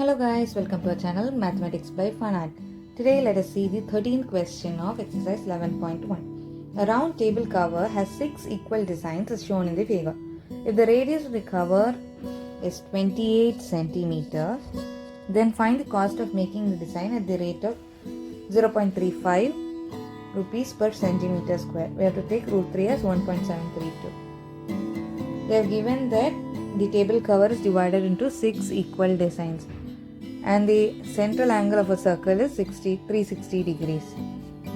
Hello guys, welcome to our channel Mathematics by Fanart. Today let us see the 13th question of exercise 11.1. A round table cover has 6 equal designs as shown in the figure. If the radius of the cover is 28 centimeter, then find the cost of making the design at the rate of 0.35 rupees per centimeter square. We have to take root 3 as 1.732. They have given that the table cover is divided into 6 equal designs and the central angle of a circle is 360 degrees.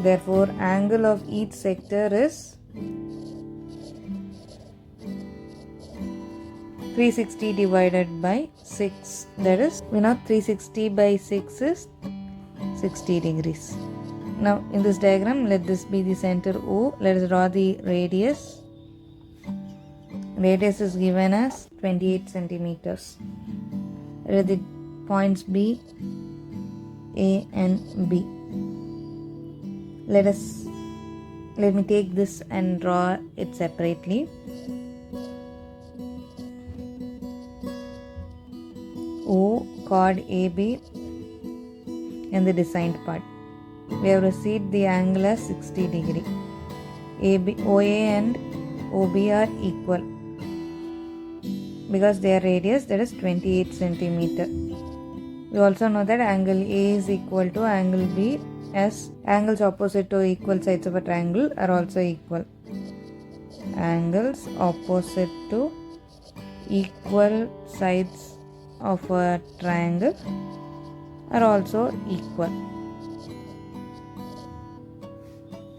Therefore, angle of each sector is 360 divided by 6. That is, we know 360 by 6 is 60 degrees. Now, in this diagram, let this be the center O. Let us draw the radius. Radius is given as 28 centimeters. Let the points B, A and B. Let me take this and draw it separately. O, chord AB and the designed part. We have received the angle as 60 degree. OA and OB are equal because their radius, that is 28 centimeter. We also know that angle A is equal to angle B, as angles opposite to equal sides of a triangle are also equal. Angles opposite to equal sides of a triangle are also equal.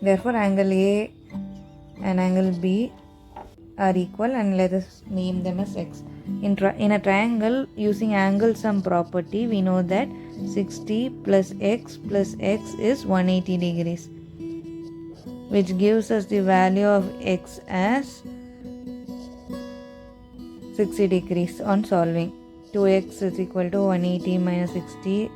Therefore, angle A and angle B are equal, and let us name them as x. In a triangle, using angle sum property, we know that 60 plus x is 180 degrees, which gives us the value of x as 60 degrees on solving. 2x is equal to 180 minus 60.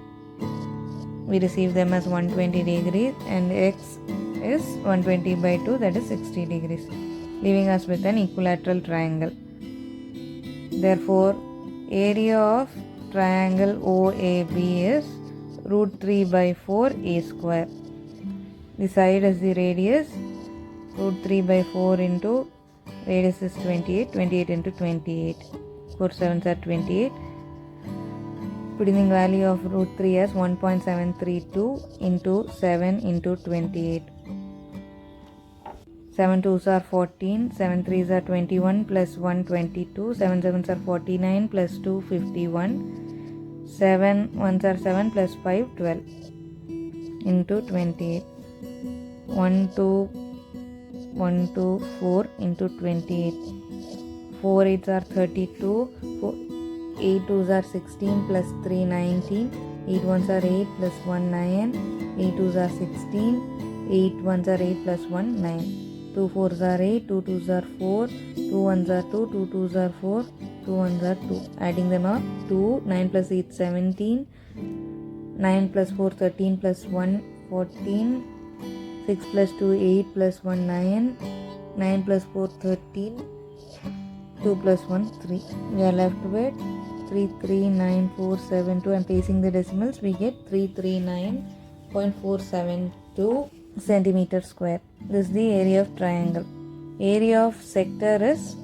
We receive them as 120 degrees, and x is 120 by 2, that is 60 degrees, leaving us with an equilateral triangle. Therefore, area of triangle OAB is root 3 by 4 A square. The side is the radius. Root 3 by 4 into radius is 28. 28 into 28. 4 sevens are 28. Putting the value of root 3 as 1.732 into 7 into 28. 7 2s are 14, 7 3s are 21 plus 1 22, 7 7s are 49 plus 2 51, 7 1s are 7 plus 5 12 into 28. 1 2 4 into 28. 4 8s are 32, 8 2s are 16 plus 3 19, 8 1s are 8 plus 1 9, 8 2s are 16, 8 1s are 8 plus 1 9. 2 4s are 8, 2 2s are 4, 2 1s are 2, 2 2s are 4, 2 1s are 2. Adding them up, 2, 9 plus 8, 17, 9 plus 4, 13 plus 1, 14, 6 plus 2, 8 plus 1, 9, 9 plus 4, 13, 2 plus 1, 3. We are left with 339,472. and placing the decimals, we get 339.472 centimeter square. This is the area of triangle. Area of sector is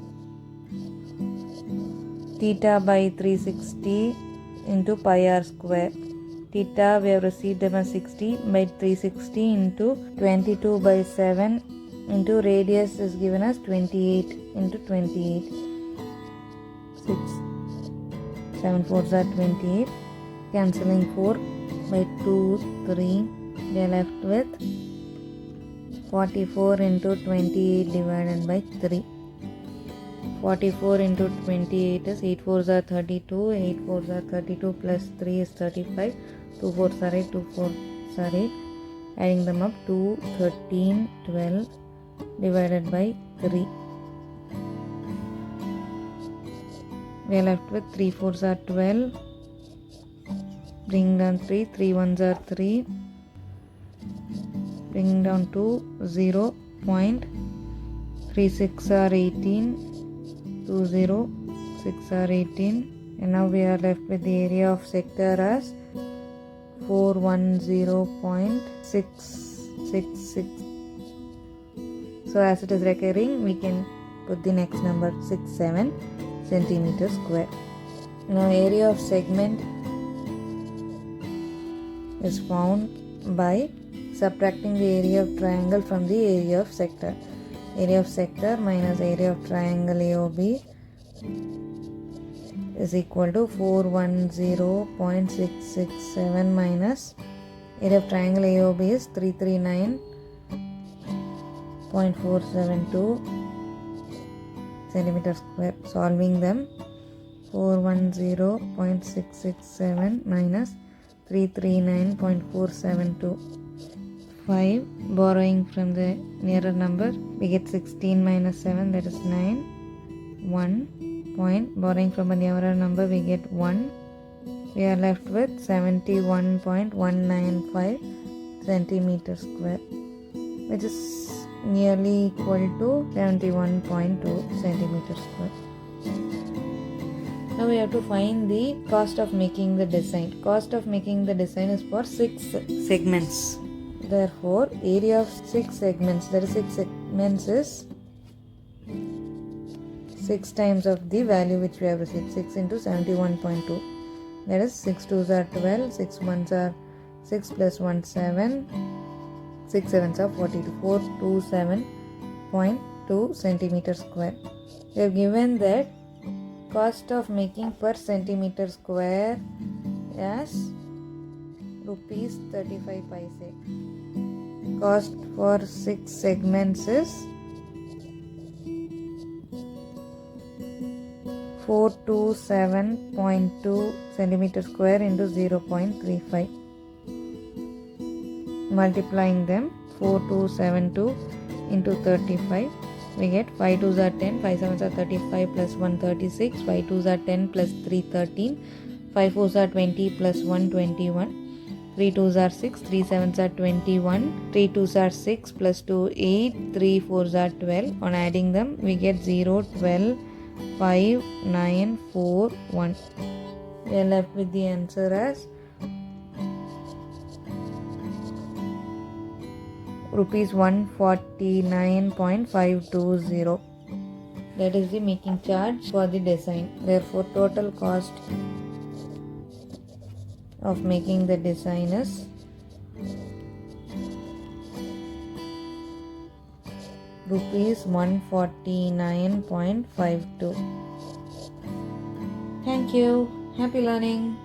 theta by 360 into pi r square. Theta we have received them as 60 by 360 into 22 by 7 into radius is given as 28 into 28. 6 7 4s are 28. Cancelling 4 by 2 3. We are left with 44 into 28 divided by 3. 44 into 28 is 8 4s are 32, 8 4s are 32 plus 3 is 35, 2 4s are 8, 2 4s are 8. Adding them up, 2, 13, 12 divided by 3. We are left with 3 4s are 12. Bring down 3, 3 1s are 3. Bring down to 0.36 are 18, 2 0, 6 are 18, And now we are left with the area of sector as 410.666. So as it is recurring, we can put the next number 67 centimeters square. Now area of segment is found by subtracting the area of triangle from the area of sector. Area of sector minus area of triangle AOB is equal to 410.667 minus area of triangle AOB is 339.472 centimeters square. Solving them, 410.667 minus 339.472. 5. Borrowing from the nearer number, we get 16 minus 7, that is 9. 1 point. Borrowing from a nearer number, we get 1. We are left with 71.195 centimeters square, which is nearly equal to 71.2 centimeters square. Now we have to find the cost of making the design. Cost of making the design is for 6 segments. Therefore, area of 6 segments, that is 6 segments is 6 times of the value which we have received, 6 into 71.2. That is 6 2s are 12, 6 1s are 6 plus 1 7, 6 7s are 42, 427.2 centimeters square. We have given that cost of making per centimeter square as rupees 35 paise. Cost for 6 segments is 427.2 centimeter square into 0.35. Multiplying them, 4272 into 35, we get 5 2s are 10, 5 7s are 35 plus 1 36, 5 2s are 10 plus 3 13, 5 4s are 20 plus 1 21, 3 2s are 6, 3 7s are 21, 3 2s are 6 plus 2 8, 3 4s are 12. On adding them, we get 0 12 5 9 4 1. We are left with the answer as rupees 149.520. That is the making charge for the design. Therefore, total cost of making the design is rupees 149.52. Thank you. Happy learning.